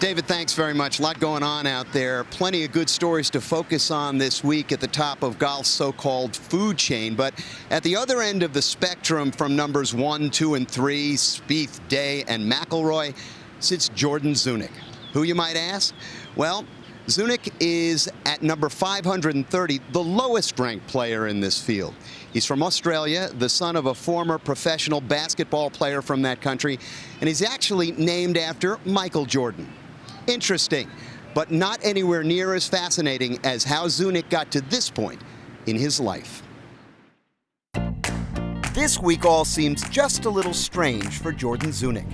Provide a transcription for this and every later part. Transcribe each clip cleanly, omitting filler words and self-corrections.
David, thanks very much. A lot going on out there. Plenty of good stories to focus on this week at the top of golf's so-called food chain. But at the other end of the spectrum, from numbers 1, 2, and 3, Spieth, Day, and McIlroy, sits Jordan Zunic. Who, you might ask? Well, Zunic is at number 530, the lowest-ranked player in this field. He's from Australia, the son of a former professional basketball player from that country, and he's actually named after Michael Jordan. Interesting, but not anywhere near as fascinating as how Zunic got to this point in his life. This week all seems just a little strange for Jordan Zunic.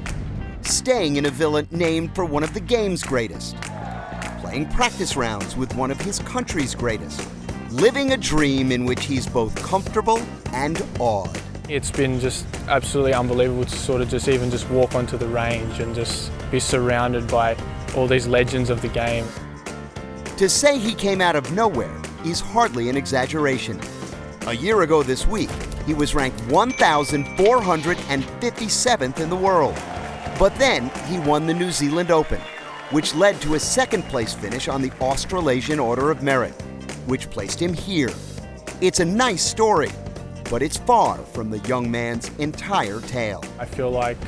Staying in a villa named for one of the game's greatest. Playing practice rounds with one of his country's greatest. Living a dream in which he's both comfortable and awed. It's been just absolutely unbelievable to sort of just walk onto the range and just be surrounded by all these legends of the game. To say he came out of nowhere is hardly an exaggeration. A year ago this week, he was ranked 1,457th in the world. But then he won the New Zealand Open, which led to a second-place finish on the Australasian Order of Merit, which placed him here. It's a nice story, but it's far from the young man's entire tale. I feel like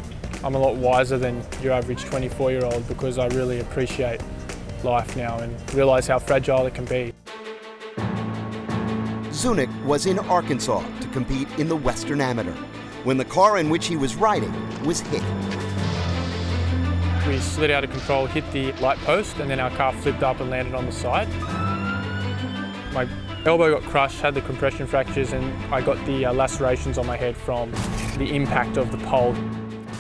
I'm a lot wiser than your average 24-year-old because I really appreciate life now and realize how fragile it can be. Zunic was in Arkansas to compete in the Western Amateur when the car in which he was riding was hit. We slid out of control, hit the light post, and then our car flipped up and landed on the side. My elbow got crushed, had the compression fractures, and I got the lacerations on my head from the impact of the pole.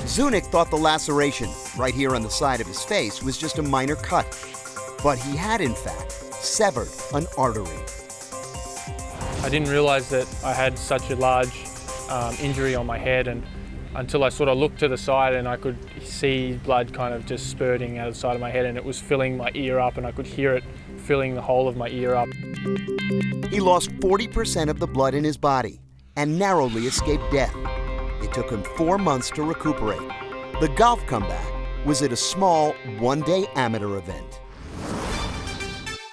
Zunic thought the laceration right here on the side of his face was just a minor cut, but he had in fact severed an artery. I didn't realize that I had such a large injury on my head, and until I sort of looked to the side and I could see blood kind of just spurting out of the side of my head, and it was filling my ear up and I could hear it filling the whole of my ear up. He lost 40% of the blood in his body and narrowly escaped death. It took him 4 months to recuperate. The golf comeback was at a small one-day amateur event.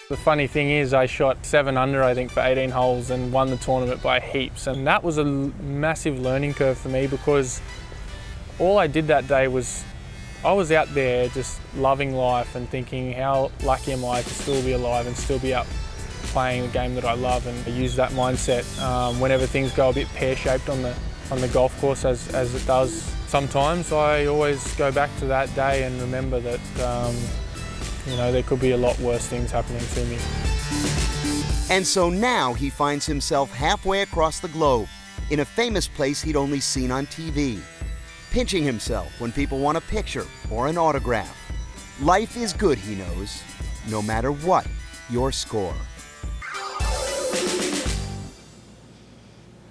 The funny thing is I shot 7 under, I think, for 18 holes and won the tournament by heaps. And that was a massive learning curve for me because all I did that day was I was out there just loving life and thinking how lucky am I to still be alive and still be out playing the game that I love, and I use that mindset whenever things go a bit pear-shaped on the golf course as it does. Sometimes I always go back to that day and remember that there could be a lot worse things happening to me. And so now he finds himself halfway across the globe in a famous place he'd only seen on TV, pinching himself when people want a picture or an autograph. Life is good, he knows, no matter what your score.